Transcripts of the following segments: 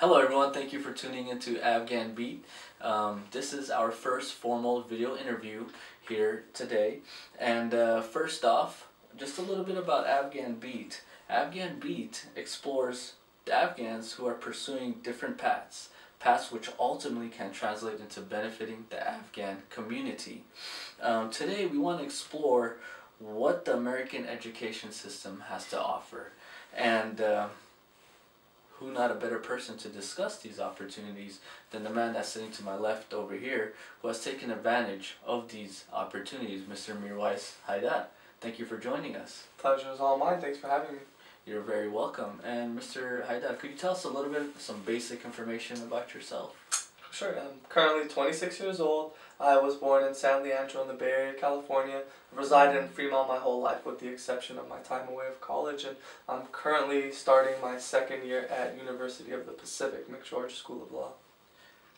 Hello everyone, thank you for tuning into Afghan Beat. This is our first formal video interview here today. And first off, just a little bit about Afghan Beat. Afghan Beat explores the Afghans who are pursuing different paths which ultimately can translate into benefiting the Afghan community. Today we want to explore what the American education system has to offer. And who not a better person to discuss these opportunities than the man that's sitting to my left over here, who has taken advantage of these opportunities, Mr. Wais Haider. Thank you for joining us. Pleasure is all mine. Thanks for having me. You're very welcome. And Mr. Haider, could you tell us a little bit, some basic information about yourself? Sure. I'm currently 26 years old. I was born in San Leandro in the Bay Area, California. I've resided in Fremont my whole life with the exception of my time away of college, and I'm currently starting my second year at University of the Pacific, McGeorge School of Law.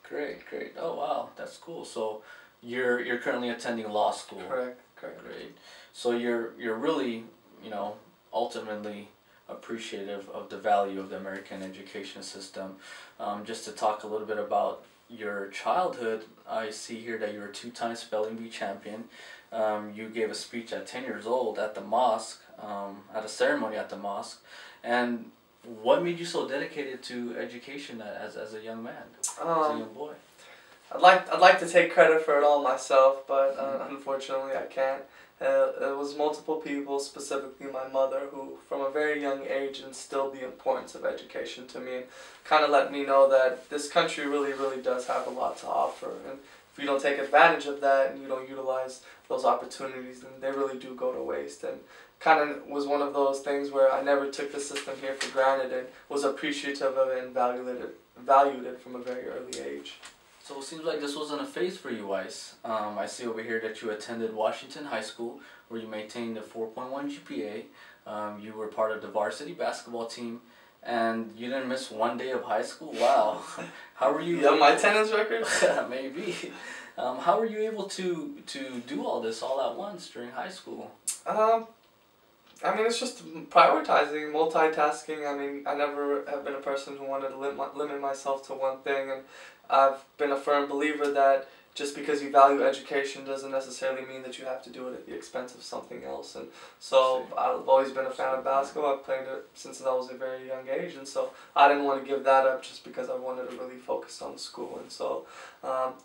Great, great. Oh wow, that's cool. So you're currently attending law school. Correct. Great. So you're really, ultimately appreciative of the value of the American education system. Just to talk a little bit about your childhood, I see here that you're a two-time spelling bee champion. You gave a speech at 10 years old at the mosque, at a ceremony at the mosque. And what made you so dedicated to education as a young man, as a young boy? I'd like to take credit for it all myself, but unfortunately I can't. It was multiple people, specifically my mother, who from a very young age instilled the importance of education to me and kind of let me know that this country really does have a lot to offer. And if you don't take advantage of that and you don't utilize those opportunities, then they really do go to waste. And kind of was one of those things where I never took the system here for granted and was appreciative of it and valued it from a very early age. So it seems like this wasn't a phase for you, Wais. I see over here that you attended Washington High School, where you maintained a 4.1 GPA. You were part of the varsity basketball team, and you didn't miss one day of high school. Wow. How were you? Yeah, my attendance record? Maybe. How were you able to do all this all at once during high school? I mean, it's just prioritizing, multitasking. I mean, I never have been a person who wanted to limit myself to one thing, and I've been a firm believer that just because you value education doesn't necessarily mean that you have to do it at the expense of something else. And so I've always been a fan of basketball. I've played it since I was a very young age, and so I didn't want to give that up just because I wanted to really focus on school. And so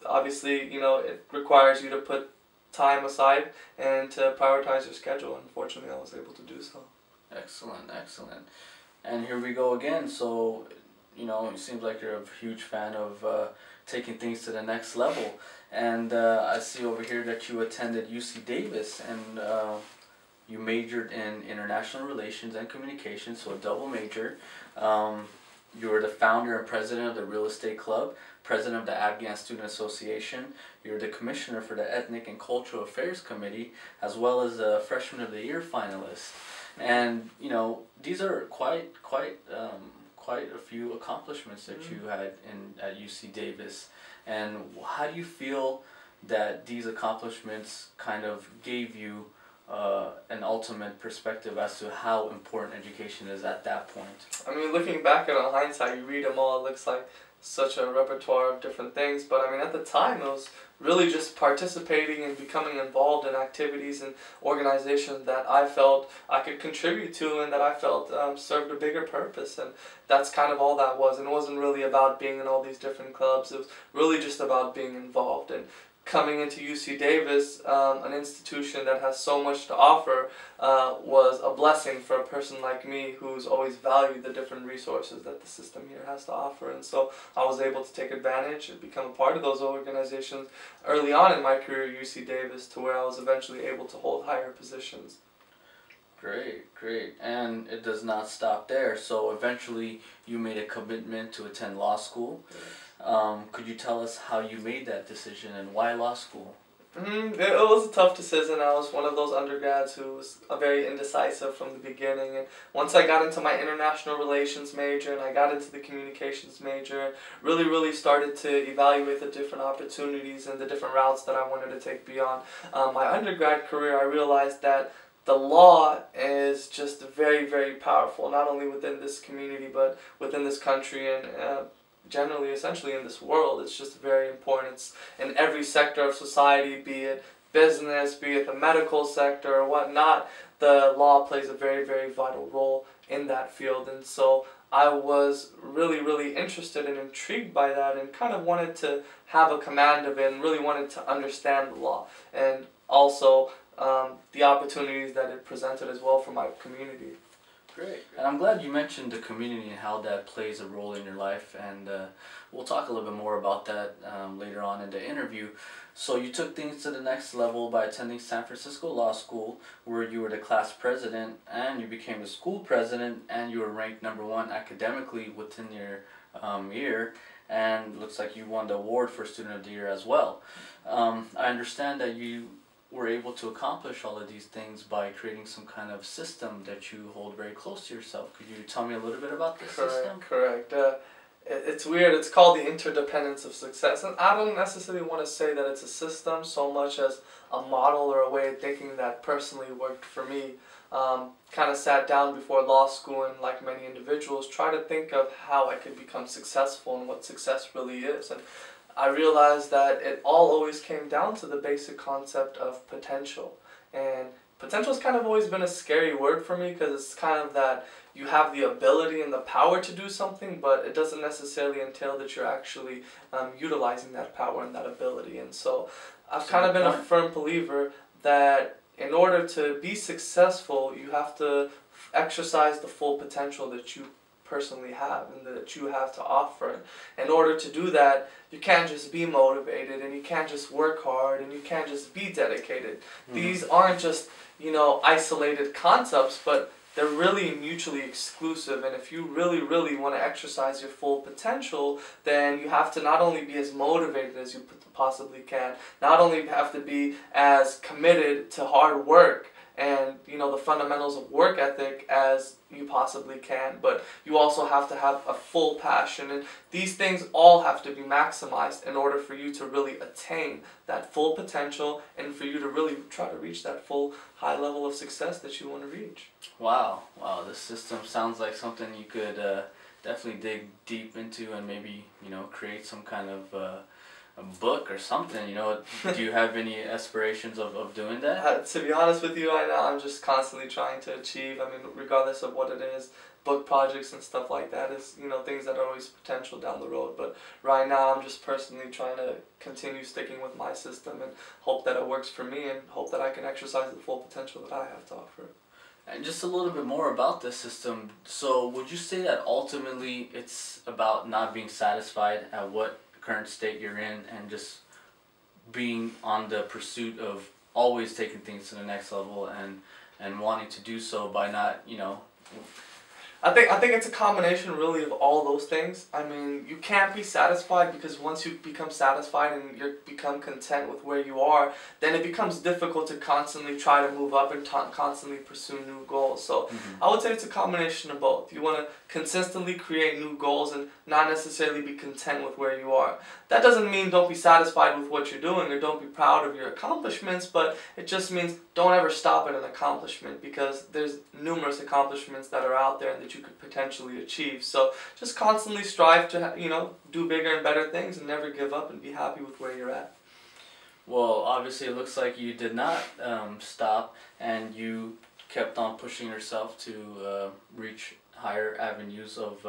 obviously, it requires you to put time aside and to prioritize your schedule. Unfortunately, I was able to do so. Excellent. And here we go again. So it seems like you're a huge fan of taking things to the next level. And I see over here that you attended UC Davis, and you majored in international relations and communications, so a double major. You were the founder and president of the Real Estate Club, president of the Afghan Student Association. You're the commissioner for the Ethnic and Cultural Affairs Committee, as well as a Freshman of the Year finalist. And these are quite a few accomplishments that you had at UC Davis. And how do you feel that these accomplishments kind of gave you an ultimate perspective as to how important education is at that point? I mean, looking back at it in hindsight, you read them all, it looks like such a repertoire of different things, but I mean, at the time it was really just participating and becoming involved in activities and organizations that I felt I could contribute to and that I felt served a bigger purpose, and that's kind of all that was. And it wasn't really about being in all these different clubs, it was really just about being involved. And coming into UC Davis, an institution that has so much to offer, was a blessing for a person like me who's always valued the different resources that the system here has to offer. And so I was able to take advantage and become a part of those organizations early on in my career at UC Davis, to where I was eventually able to hold higher positions. Great. And it does not stop there. So eventually you made a commitment to attend law school. Could you tell us how you made that decision and why law school? It was a tough decision. I was one of those undergrads who was very indecisive from the beginning, and once I got into my international relations major and I got into the communications major, really started to evaluate the different opportunities and the different routes that I wanted to take beyond my undergrad career. I realized that the law is just very powerful, not only within this community but within this country, and generally, essentially in this world. It's just very important. It's in every sector of society, be it business, be it the medical sector or whatnot. The law plays a very, very vital role in that field. And so I was really, really interested and intrigued by that, and kind of wanted to have a command of it, and really wanted to understand the law, and also the opportunities that it presented as well for my community. Great. And I'm glad you mentioned the community and how that plays a role in your life, and we'll talk a little bit more about that later on in the interview. So you took things to the next level by attending San Francisco Law School, where you were the class president, and you became the school president, and you were ranked #1 academically within your year, and looks like you won the award for Student of the Year as well. I understand that you were able to accomplish all of these things by creating some kind of system that you hold very close to yourself. Could you tell me a little bit about this system? Correct. It's weird. It's called the interdependence of success. And I don't necessarily want to say that it's a system so much as a model or a way of thinking that personally worked for me. Kind of sat down before law school and, like many individuals, try to think of how I could become successful and what success really is. And I realized that it all always came down to the basic concept of potential. And potential has kind of always been a scary word for me, because it's kind of that you have the ability and the power to do something, but it doesn't necessarily entail that you're actually utilizing that power and that ability. And so I've kind of been a firm believer that in order to be successful, you have to exercise the full potential that you personally have and that you have to offer. In order to do that, you can't just be motivated, and you can't just work hard, and you can't just be dedicated. These aren't just, you know, isolated concepts, but they're really mutually exclusive. And if you really, really want to exercise your full potential, then you have to not only be as motivated as you possibly can, not only have to be as committed to hard work and, you know, the fundamentals of work ethic as you possibly can, but you also have to have a full passion, and these things all have to be maximized in order for you to really attain that full potential, and for you to really try to reach that full high level of success that you want to reach. Wow, this system sounds like something you could definitely dig deep into, and maybe, you know, create some kind of a book or something, you know. Do you have any aspirations of doing that? To be honest with you, right now I'm just constantly trying to achieve, I mean, regardless of what it is, book projects and stuff like that is, you know, things that are always potential down the road. But right now I'm just personally trying to continue sticking with my system and hope that it works for me, and hope that I can exercise the full potential that I have to offer. And just a little bit more about this system. So would you say that ultimately it's about not being satisfied at what current state you're in, and just being on the pursuit of always taking things to the next level, and wanting to do so by not, you know... I think it's a combination really of all those things. I mean, you can't be satisfied, because once you become satisfied and you become content with where you are, then it becomes difficult to constantly try to move up and constantly pursue new goals. So I would say it's a combination of both. You want to consistently create new goals and not necessarily be content with where you are. That doesn't mean don't be satisfied with what you're doing or don't be proud of your accomplishments, but it just means don't ever stop at an accomplishment, because there's numerous accomplishments that are out there and that you could potentially achieve. So just constantly strive to, you know, do bigger and better things, and never give up, and be happy with where you're at. Well, obviously it looks like you did not stop, and you kept on pushing yourself to reach higher avenues of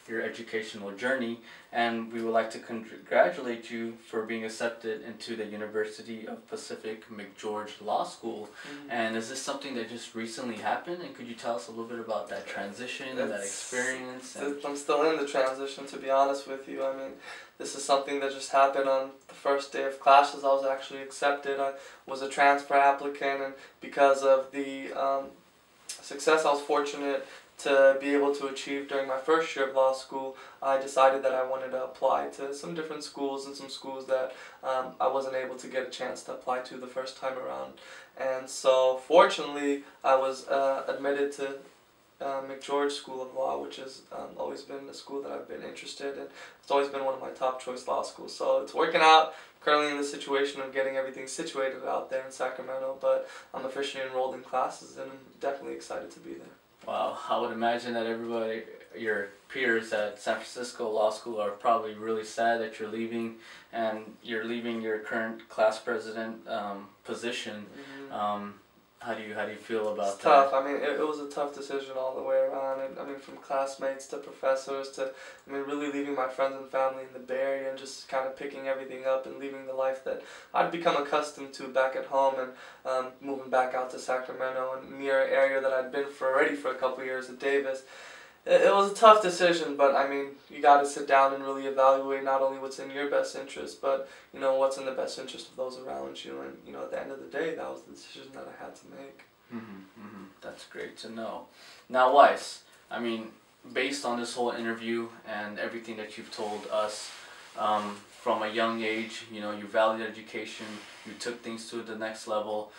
your educational journey, and we would like to congratulate you for being accepted into the University of Pacific McGeorge Law School. And is this something that just recently happened, and could you tell us a little bit about that transition, that experience? I'm still in the transition, to be honest with you. I mean, this is something that just happened on the first day of classes. I was actually accepted. I was a transfer applicant, and because of the success I was fortunate to be able to achieve during my first year of law school, I decided that I wanted to apply to some different schools, and some schools that I wasn't able to get a chance to apply to the first time around. And so fortunately I was admitted to McGeorge School of Law, which has always been a school that I've been interested in. It's always been one of my top choice law schools, so it's working out. Currently in the situation of getting everything situated out there in Sacramento, but I'm officially enrolled in classes, and I'm definitely excited to be there. Wow, I would imagine that everybody your peers at San Francisco Law School are probably really sad that you're leaving, and you're leaving your current class president position. How do you feel about it's that? Tough. I mean, it was a tough decision all the way around. And I mean, from classmates to professors to, I mean, really leaving my friends and family in the Bay Area and just kind of picking everything up and leaving the life that I'd become accustomed to back at home, and moving back out to Sacramento and near an area that I'd been already for a couple years at Davis. It was a tough decision, but I mean, you got to sit down and really evaluate not only what's in your best interest, but you know what's in the best interest of those around you. And you know, at the end of the day, that was the decision that I had to make. That's great to know. Now, Wais, I mean, based on this whole interview and everything that you've told us, from a young age, you know, you valued education, you took things to the next level.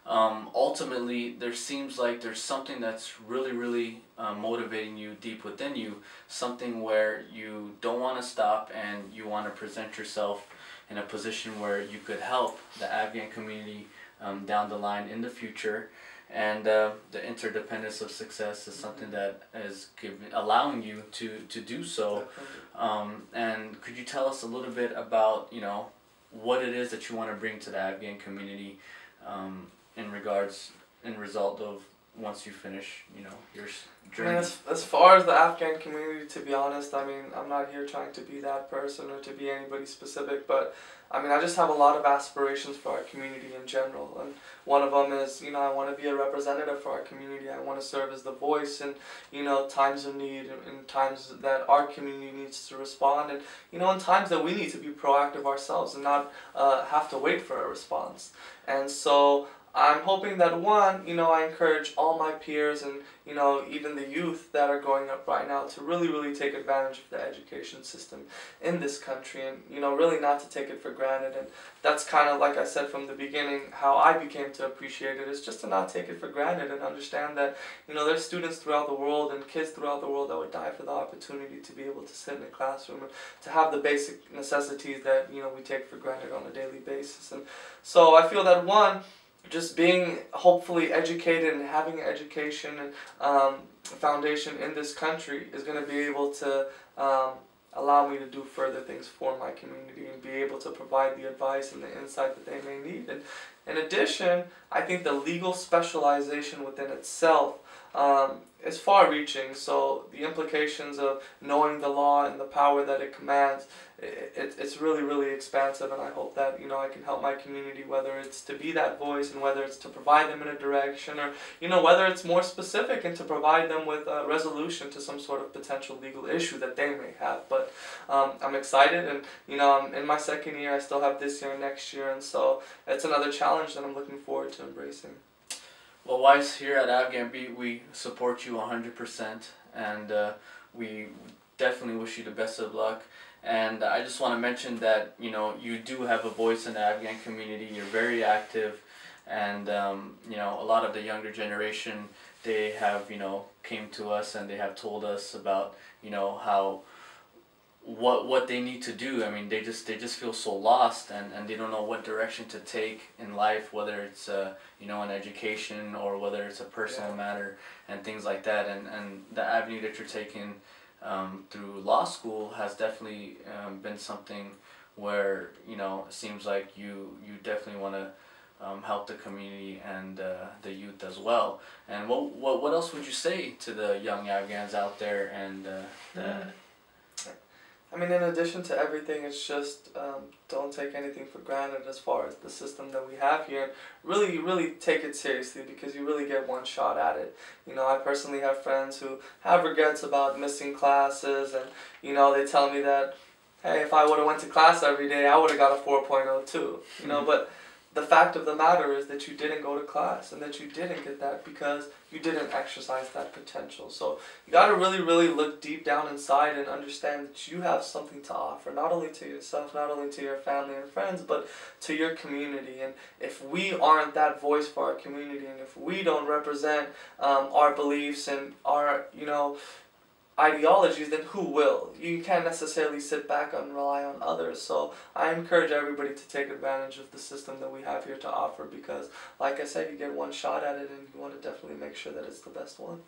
Ultimately, there seems like there's something that's really motivating you deep within you, something where you don't want to stop and you want to present yourself in a position where you could help the Afghan community down the line in the future. And the interdependence of success is something that is allowing you to do so. And could you tell us a little bit about, you know, what it is that you want to bring to the Afghan community in result of once you finish, you know, your journey? I mean, as far as the Afghan community, to be honest, I mean, I'm not here trying to be that person or to be anybody specific, but I mean, I just have a lot of aspirations for our community in general, and one of them is, you know, I want to be a representative for our community. I want to serve as the voice in, you know, times of need, in times that our community needs to respond, and, you know, in times that we need to be proactive ourselves and not have to wait for a response. And so I'm hoping that, one, you know, I encourage all my peers and, you know, even the youth that are growing up right now to really take advantage of the education system in this country, and, you know, really not to take it for granted. And that's kind of, like I said from the beginning, how I became to appreciate it, is just to not take it for granted and understand that, you know, there's students throughout the world and kids throughout the world that would die for the opportunity to be able to sit in a classroom and to have the basic necessities that, you know, we take for granted on a daily basis. And so I feel that, one, just being hopefully educated and having an education and foundation in this country is going to be able to allow me to do further things for my community and be able to provide the advice and the insight that they may need. And in addition, I think the legal specialization within itself is far-reaching. So the implications of knowing the law and the power that it commands, it's really expansive, and I hope that, you know, I can help my community, whether it's to be that voice and whether it's to provide them in a direction, or, you know, whether it's more specific and to provide them with a resolution to some sort of potential legal issue that they may have. But I'm excited, and, you know, I'm in my second year. I still have this year and next year, and so it's another challenge that I'm looking forward to embracing. Well, Wais, here at Afghan Beat, we support you 100%, and we definitely wish you the best of luck. And I just want to mention that, you know, you do have a voice in the Afghan community. You're very active, and you know, a lot of the younger generation, they have, you know, came to us and they have told us about, you know, how what they need to do. I mean, they just feel so lost, and they don't know what direction to take in life, whether it's you know, an education or whether it's a personal matter and things like that. And the avenue that you're taking through law school has definitely been something where, you know, it seems like you definitely want to help the community and the youth as well. And what else would you say to the young Afghans out there? And I mean, in addition to everything, it's just don't take anything for granted as far as the system that we have here. Really take it seriously, because you really get one shot at it. You know, I personally have friends who have regrets about missing classes, and, you know, they tell me that, hey, if I would have went to class every day, I would have got a 4.0 too. You know, but the fact of the matter is that you didn't go to class, and that you didn't get that because you didn't exercise that potential. So you got to really look deep down inside and understand that you have something to offer, not only to yourself, not only to your family and friends, but to your community. And if we aren't that voice for our community, and if we don't represent our beliefs and our, you know, ideologies, then who will? You can't necessarily sit back and rely on others. So I encourage everybody to take advantage of the system that we have here to offer, because, like I said, you get one shot at it, and you want to definitely make sure that it's the best one.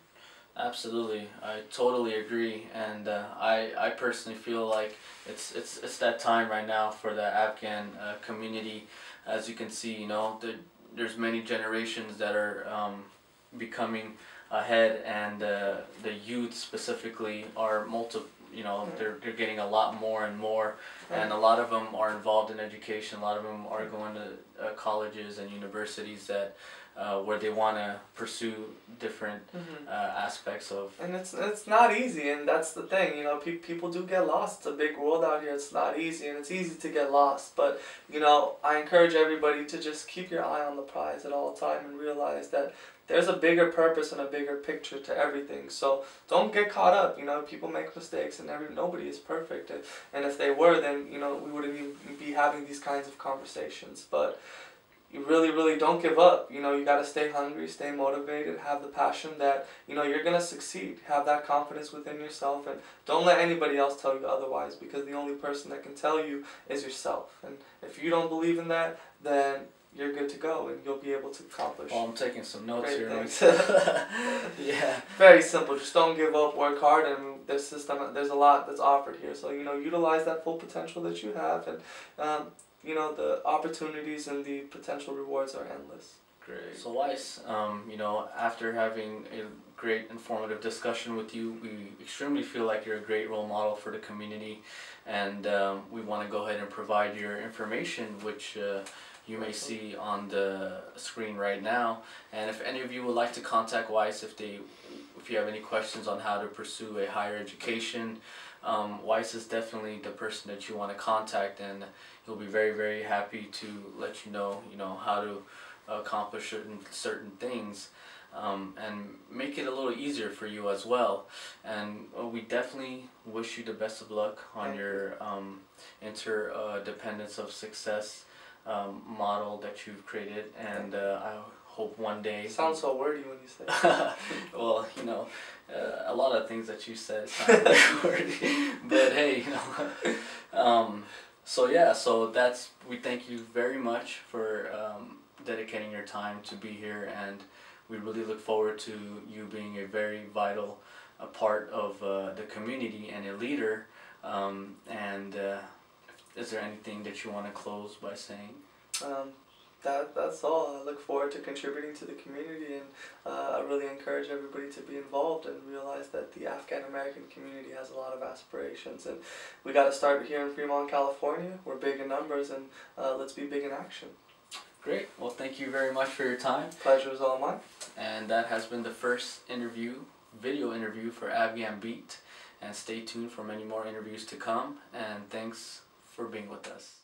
Absolutely, I totally agree, and I personally feel like it's that time right now for the Afghan community. As you can see, you know, there's many generations that are becoming ahead, and the youth specifically are you know, they're getting a lot more and more, and a lot of them are involved in education. A lot of them are going to colleges and universities that where they want to pursue different aspects of. And it's not easy, and that's the thing. You know, people do get lost. It's a big world out here. It's not easy, and it's easy to get lost. But you know, I encourage everybody to just keep your eye on the prize at all time and realize that there's a bigger purpose and a bigger picture to everything. So don't get caught up. You know, people make mistakes, and nobody is perfect. And if they were, then you know we wouldn't even be having these kinds of conversations. But you really, really don't give up. You know, you got to stay hungry, stay motivated, have the passion that, you know, you're going to succeed. Have that confidence within yourself, and don't let anybody else tell you otherwise, because the only person that can tell you is yourself. And if you don't believe in that, then you're good to go, and you'll be able to accomplish. Well, I'm taking some notes great here. things. Yeah. Very simple. Just don't give up. Work hard, and there's a lot that's offered here. So you know, utilize that full potential that you have, and you know, the opportunities and the potential rewards are endless. Great. So Wais, you know, after having a great informative discussion with you, we extremely feel like you're a great role model for the community, and we want to go ahead and provide your information, which you may see on the screen right now. And if any of you would like to contact Wais, if you have any questions on how to pursue a higher education, Wais is definitely the person that you want to contact, and he'll be very, very happy to let you know how to accomplish certain things, and make it a little easier for you as well. And we definitely wish you the best of luck on your interdependence of success model that you've created, and I hope one day. It sounds so wordy when you say it. Well, you know, a lot of things that you said sound very wordy, but hey, you know. So yeah, we thank you very much for dedicating your time to be here, and we really look forward to you being a very vital part of the community and a leader. Is there anything that you want to close by saying? That's all. I look forward to contributing to the community, and I really encourage everybody to be involved and realize that the Afghan American community has a lot of aspirations, and we got to start here in Fremont, California. We're big in numbers, and let's be big in action. Great. Well, thank you very much for your time. Pleasure is all mine. And that has been the first video interview for Afghan Beat, and stay tuned for many more interviews to come, and thanks for being with us.